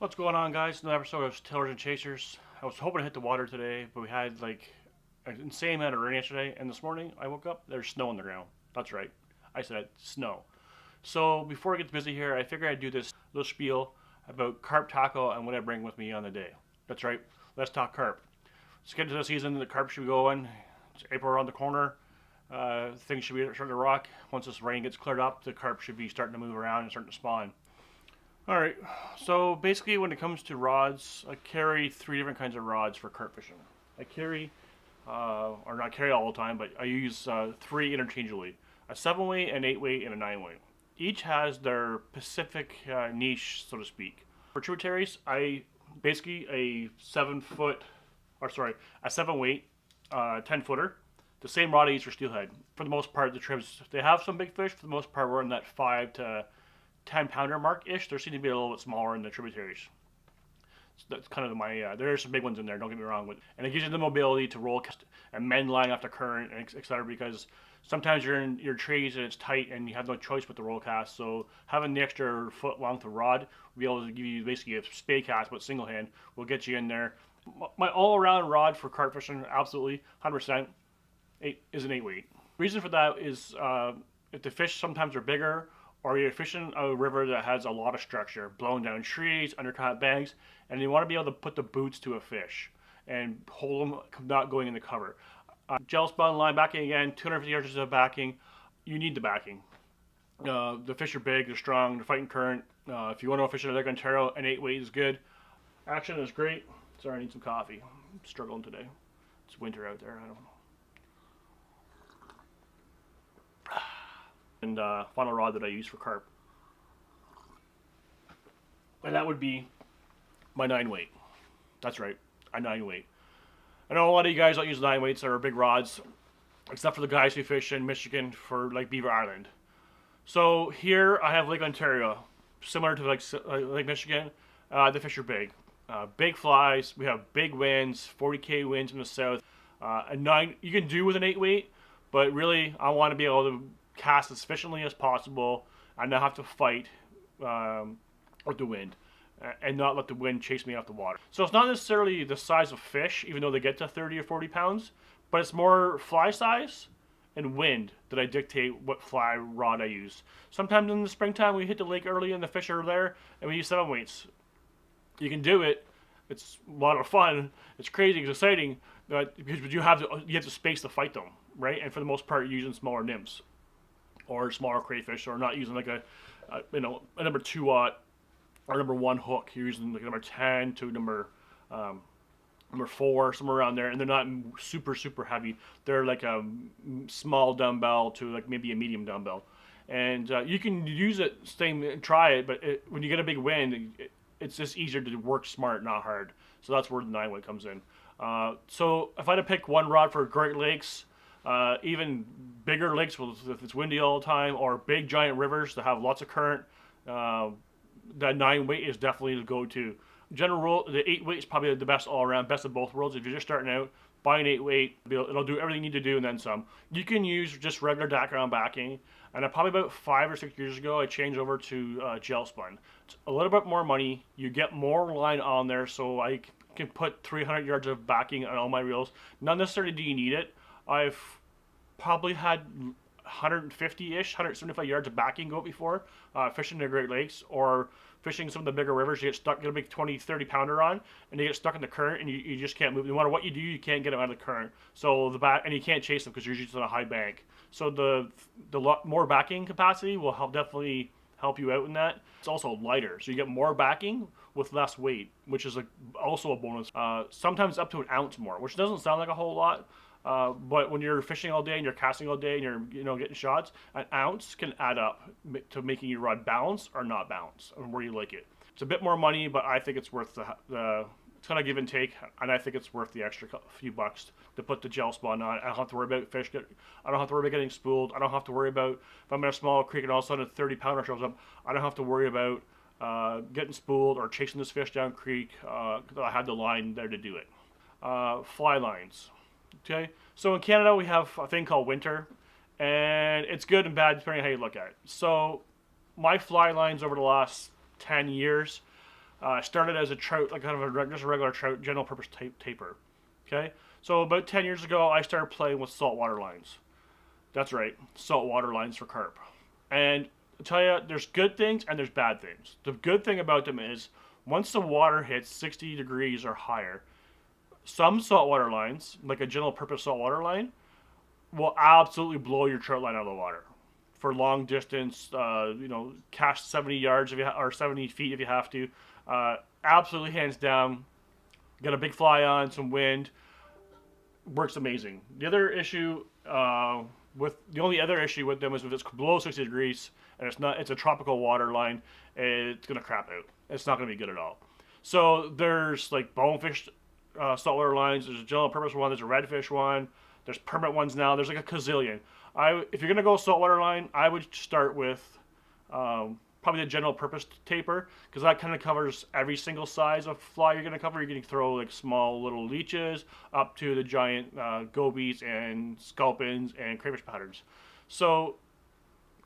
What's going on, guys? Another episode of Tillers and Chasers. I was hoping to hit the water today, but we had like an insane amount of rain yesterday, and this morning I woke up, there's snow on the ground. That's right. I said snow. So before I get busy here, I figured I'd do this little spiel about carp tackle and what I bring with me on the day. That's right. Let's talk carp. Let's get into the season. The carp should be going. It's April around the corner. Things should be starting to rock. Once this rain gets cleared up, the carp should be starting to move around and starting to spawn. Alright, so basically when it comes to rods, I carry three different kinds of rods for carp fishing. I carry, or not carry all the time, but I use three interchangeably. A 7-weight, an 8-weight, and a 9-weight. Each has their specific niche, so to speak. For tributaries, I basically a 7-weight, 10-footer. The same rod I use for steelhead. For the most part, the tribs, they have some big fish. For the most part, we're in that 5 to 10-pounder mark-ish. There seem to be a little bit smaller in the tributaries. So that's kind of my, there are some big ones in there, don't get me wrong. And it gives you the mobility to roll and mend line off the current, and etc. Because sometimes you're in your trees and it's tight and you have no choice but to roll cast. So having the extra foot length of rod will be able to give you basically a spade cast, but single hand will get you in there. My all-around rod for carp fishing, absolutely, 100%, is an 8-weight. Reason for that is if the fish sometimes are bigger, or you're fishing a river that has a lot of structure, blowing down trees, undercut banks, and you want to be able to put the boots to a fish and hold them not going in the cover. Gel spun line backing again, 250 yards of backing. You need the backing. The fish are big, they're strong, they're fighting current. If you want to go fishing in Lake Ontario, an 8-weight is good. Action is great. Sorry, I need some coffee. I'm struggling today. It's winter out there. I don't know. And final rod that I use for carp. And that would be my 9-weight. That's right, a 9-weight. I know a lot of you guys don't use 9-weights that are big rods, except for the guys who fish in Michigan for like Beaver Island. So here I have Lake Ontario, similar to like Lake Michigan. The fish are big. Big flies, we have big winds, 40k winds in the south. A 9, you can do with an 8-weight, but really I want to be able to cast as efficiently as possible and not have to fight with the wind and not let the wind chase me off the water. So it's not necessarily the size of fish, even though they get to 30 or 40 pounds, but it's more fly size and wind that I dictate what fly rod I use. Sometimes in the springtime we hit the lake early and the fish are there and we use 7-weights. You can do it. It's a lot of fun. It's crazy. It's exciting. Because you have to space to fight them, right? And for the most part, you're using smaller nymphs or smaller crayfish, or not using like a number 2-aught or number 1 hook. You're using like number 10 to number 4, somewhere around there, and they're not super heavy. They're like a small dumbbell to like maybe a medium dumbbell, and you can use it, try it, but when you get a big wind, it's just easier to work smart, not hard. So that's where the 9-weight comes in. So if I had to pick one rod for Great Lakes, even bigger lakes if it's windy all the time, or big giant rivers that have lots of current, that 9-weight is definitely the go-to. General rule, the 8-weight is probably the best all around, best of both worlds. If you're just starting out, buy an 8-weight. It'll do everything you need to do and then some. You can use just regular background backing, and probably about 5 or 6 years ago I changed over to gel spun. It's a little bit more money. You get more line on there, so I can put 300 yards of backing on all my reels. Not necessarily do you need it. I've probably had 150-ish, 175 yards of backing go before, fishing the Great Lakes or fishing some of the bigger rivers. You get stuck, get a big 20, 30-pounder on, and you get stuck in the current, and you just can't move. No matter what you do, you can't get them out of the current. So and you can't chase them because you're usually on a high bank. So the lot more backing capacity will definitely help you out in that. It's also lighter, so you get more backing with less weight, which is also a bonus. Sometimes up to an ounce more, which doesn't sound like a whole lot. But when you're fishing all day and you're casting all day and you're getting shots, an ounce can add up to making your rod bounce or not bounce, and where you like it. It's a bit more money, but I think it's worth it's kind of give and take, and I think it's worth the extra few bucks to put the gel spawn on. I don't have to worry about fish. I don't have to worry about getting spooled. I don't have to worry about if I'm in a small creek and all of a sudden a 30-pounder shows up. I don't have to worry about getting spooled or chasing this fish down creek. Because I had the line there to do it. Fly lines. Okay, so in Canada we have a thing called winter, and it's good and bad depending on how you look at it. So my fly lines over the last 10 years, Started as a trout, like kind of just a regular trout, general purpose taper. Okay, so about 10 years ago, I started playing with saltwater lines. That's right, saltwater lines for carp. And I tell you, there's good things and there's bad things. The good thing about them is once the water hits 60 degrees or higher, some saltwater lines, like a general purpose saltwater line, will absolutely blow your trout line out of the water for long distance. Cast 70 yards if you or 70 feet if you have to. Absolutely, hands down. Got a big fly on, some wind, works amazing. The only other issue with them is if it's below 60 degrees and it's a tropical water line, it's gonna crap out. It's not gonna be good at all. So there's like bonefish saltwater lines. There's a general purpose one. There's a redfish one. There's permanent ones now. There's like a gazillion. If you're gonna go saltwater line, I would start with probably the general purpose taper, because that kind of covers every single size of fly you're gonna cover. You're gonna throw like small little leeches up to the giant gobies and sculpins and crayfish patterns. So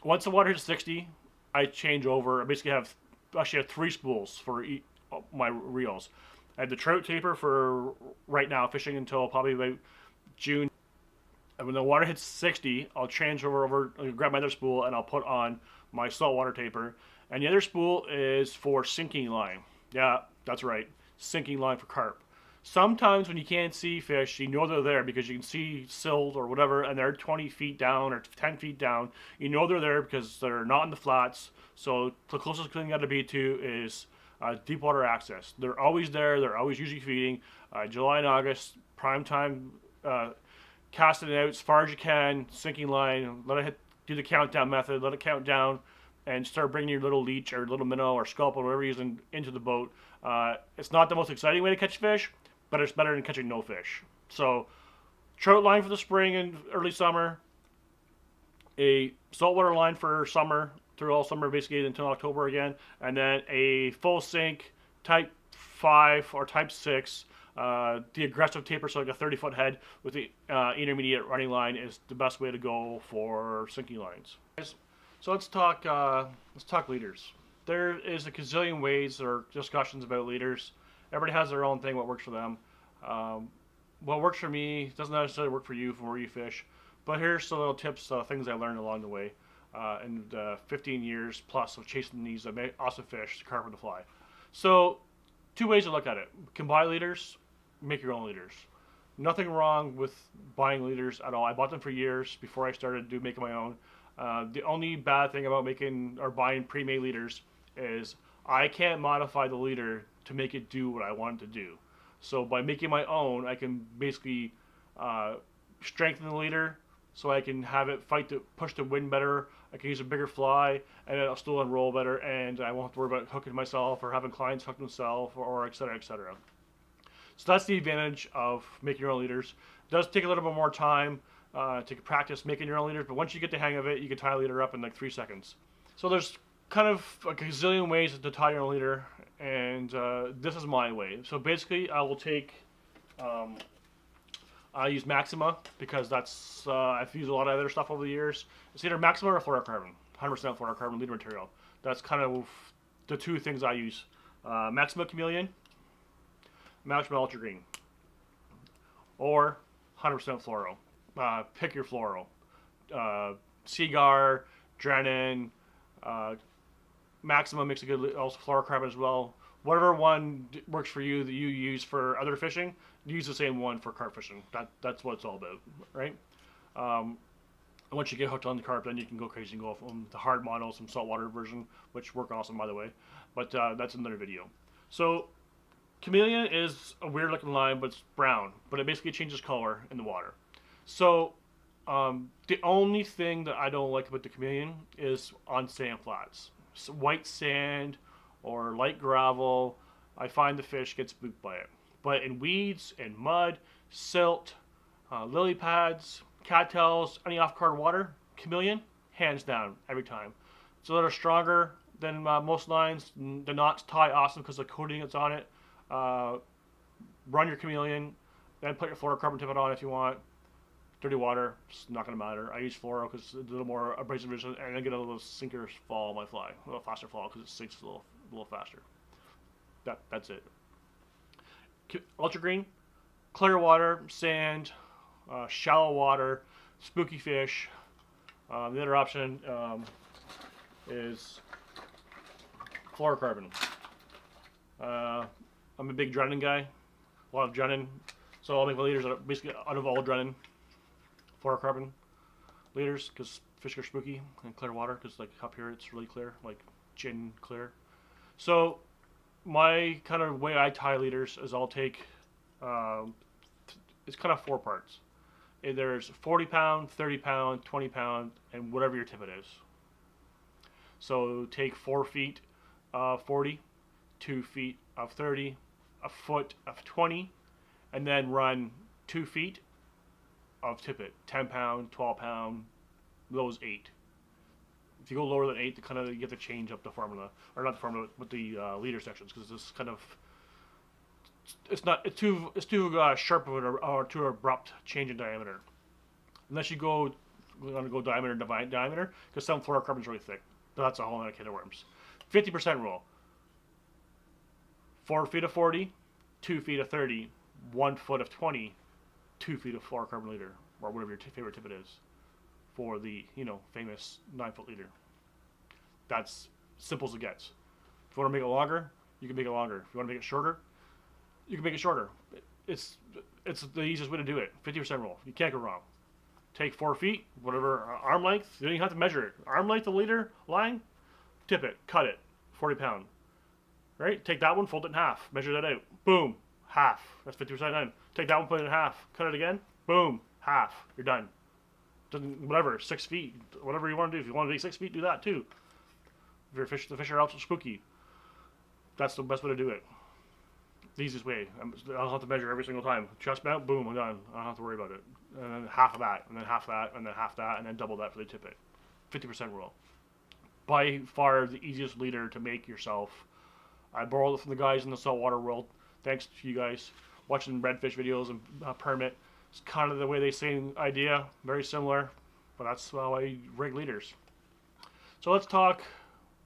once the water hits 60, I change over. I basically have 3 spools for my reels. I have the trout taper for right now, fishing until probably about June. And when the water hits 60, I'll change over, I'll grab my other spool, and I'll put on my saltwater taper. And the other spool is for sinking line. Yeah, that's right, sinking line for carp. Sometimes when you can't see fish, you know they're there because you can see silt or whatever, and they're 20 feet down or 10 feet down. You know they're there because they're not in the flats. So the closest thing you got to be to is deep water access. They're always there. They're always usually feeding. July and August, prime time. Cast it out as far as you can, sinking line, let it hit, do the countdown method, let it count down, and start bringing your little leech or little minnow or scalp or whatever you're using into the boat. It's not the most exciting way to catch fish, but it's better than catching no fish. So, trout line for the spring and early summer, a saltwater line for summer, through all summer basically until October again, and then a full sink type 5 or type 6. The aggressive taper, so like a 30-foot head with the intermediate running line, is the best way to go for sinking lines. So let's talk leaders. There is a gazillion ways or discussions about leaders. Everybody has their own thing, what works for them. What works for me doesn't necessarily work for you from where you fish. But here's some little tips, things I learned along the way in 15 years plus of chasing these awesome fish, the carp and the fly. So 2 ways to look at it. You can buy leaders, make your own leaders. Nothing wrong with buying leaders at all. I bought them for years before I started making my own. The only bad thing about making or buying pre-made leaders is I can't modify the leader to make it do what I want it to do. So by making my own, I can basically strengthen the leader so I can have it push the wind better. I can use a bigger fly, and it'll still unroll better, and I won't have to worry about hooking myself or having clients hook themselves or et cetera, et cetera. So that's the advantage of making your own leaders. It does take a little bit more time to practice making your own leaders, but once you get the hang of it, you can tie a leader up in like 3 seconds. So there's kind of a gazillion ways to tie your own leader, and this is my way. So basically, I will take, I use Maxima because that's I've used a lot of other stuff over the years. It's either Maxima or fluorocarbon, 100% fluorocarbon leader material. That's kind of the 2 things I use. Maxima Chameleon, Maxima Ultra Green, or 100% fluoro. Pick your fluoro. Seagar, Drennan, Maxima makes a good, also fluorocarbon as well. Whatever one works for you that you use for other fishing, use the same one for carp fishing. That's what it's all about, right? And once you get hooked on the carp, then you can go crazy and go from the hard model, some saltwater version, which work awesome by the way. But that's another video. So Chameleon is a weird looking line, but it's brown, but it basically changes color in the water. So the only thing that I don't like about the Chameleon is on sand flats. So white sand or light gravel, I find the fish get spooked by it. But in weeds and mud, silt, lily pads, cattails, any off-card water, Chameleon, hands down, every time. It's a little stronger than most lines. The knots tie awesome because of the coating that's on it. Run your Chameleon, then put your fluorocarbon tip on if you want. Dirty water, it's not going to matter. I use fluoro because it's a little more abrasive, and I get a little sinker fall on my fly, a little faster fall because it sinks a little faster. That's it. Ultra green, clear water, sand, shallow water, spooky fish. The other option is fluorocarbon. I'm a big drennin guy, a lot of drennin, so I'll make my leaders basically out of all drennin, fluorocarbon leaders, because fish are spooky, and clear water, because like up here it's really clear, like gin clear. So my kind of way I tie leaders is I'll take, it's kind of 4 parts. There's 40 pound, 30 pound, 20 pound, and whatever your tippet is. So take 4 feet of 40, 2 feet of 30, a foot of 20, and then run 2 feet of tippet, 10 pound, 12 pound, those 8. If you go lower than 8, you have to change up the formula, or not the formula, but the leader sections, because this kind of it's too sharp of or too abrupt change in diameter. Unless you want to go diameter, because some fluorocarbon is really thick. But that's a whole other can of worms. 50% rule. 4 feet of 40, 2 feet of 30, 1 foot of 20, 2 feet of fluorocarbon leader, or whatever your favorite tippet is, for the famous 9-foot leader. That's simple as it gets. If you want to make it longer, you can make it longer. If you want to make it shorter, you can make it shorter. It's the easiest way to do it. 50% rule. You can't go wrong. Take 4 feet, whatever arm length. You don't even have to measure it. Arm length of leader line, tip it, cut it, 40 pound. Right? Take that one, fold it in half, measure that out. Boom, half. That's 50% done. Take that one, put it in half, cut it again. Boom, half. You're done. Whatever, 6 feet, whatever you want to do. If you want to be 6 feet, do that too. If the fish are out so spooky, that's the best way to do it. The easiest way. I don't have to measure every single time. Chest bent, boom, I'm done. I don't have to worry about it. And then half of that, and then half that, and then half that, and then double that for the tippet. 50% rule. By far the easiest leader to make yourself. I borrowed it from the guys in the saltwater world. Thanks to you guys. Watching redfish videos and permit. It's kind of the way they say idea. Very similar. But that's how I rig leaders. So let's talk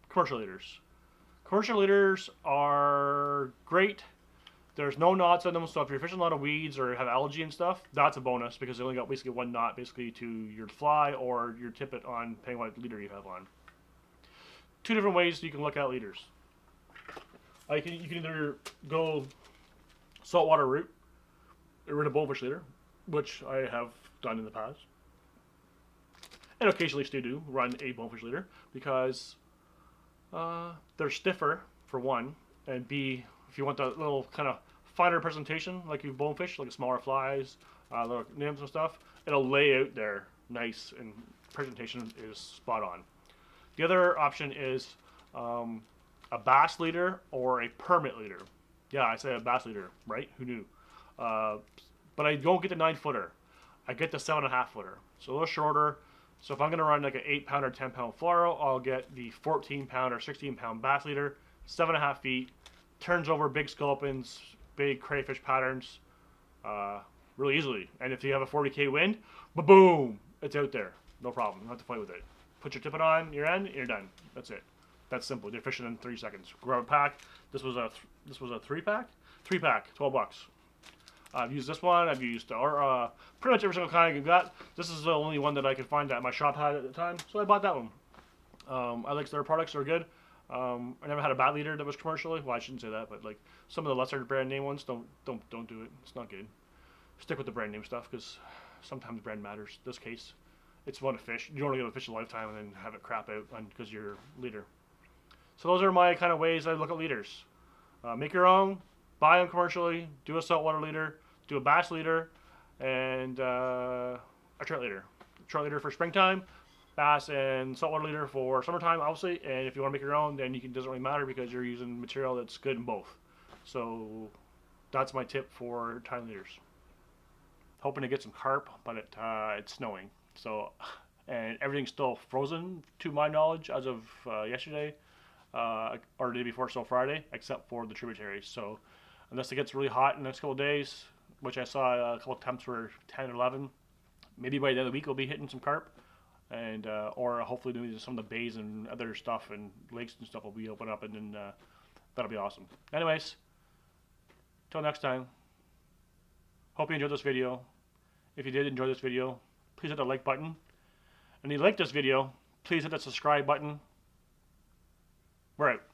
commercial leaders. Commercial leaders are great. There's no knots on them, so if you're fishing a lot of weeds or have algae and stuff, that's a bonus because they only got basically 1 knot basically to your fly or your tippet on depending on what leader you have on. 2 different ways you can look at leaders. You can either go saltwater route or in a bonefish leader, which I have done in the past, and occasionally still do run a bonefish leader because they're stiffer for one, and B, if you want the little kind of finer presentation, like you bonefish, like smaller flies, little nymphs and stuff, it'll lay out there nice and presentation is spot on. The other option is a bass leader or a permit leader. Yeah, I said a bass leader, right? Who knew? But I don't get the 9-footer. I get the 7.5-footer. So a little shorter. So if I'm going to run like an 8-pound or 10-pound fluoro, I'll get the 14-pound or 16-pound bass leader, 7.5 feet, turns over big sculpins, big crayfish patterns, really easily. And if you have a 40K wind, boom, it's out there. No problem. You don't have to fight with it. Put your tippet on your end, you're done. That's it. That's simple. You're fishing in 3 seconds. Grab a pack. This was a 3-pack? 3-pack, $12. I've used this one. I've used pretty much every single kind I've got. This is the only one that I could find that my shop had at the time, so I bought that one. I like their products; they're good. I never had a bat leader that was commercially. Well, I shouldn't say that, but like some of the lesser brand name ones, don't do it. It's not good. Stick with the brand name stuff because sometimes brand matters. In this case, it's fun to fish. You don't want to get a fish a lifetime and then have it crap out because you're leader. So those are my kind of ways I look at leaders. Make your own, buy them commercially, do a saltwater leader, do a bass leader, and a trout leader. Trout leader for springtime, bass and saltwater leader for summertime, obviously. And if you want to make your own, then it doesn't really matter because you're using material that's good in both. So that's my tip for tying leaders. Hoping to get some carp, but it's snowing. So, and everything's still frozen to my knowledge as of yesterday. Or the day before, so Friday, except for the tributaries. So unless it gets really hot in the next couple of days, which I saw a couple of temps were 10 or 11, maybe by the end of the week we'll be hitting some carp, and or hopefully maybe some of the bays and other stuff and lakes and stuff will be open up, and then That'll be awesome. Anyways, till next time. Hope you enjoyed this video. If you did enjoy this video, please hit the like button. And if you like this video, please hit the subscribe button. We're out.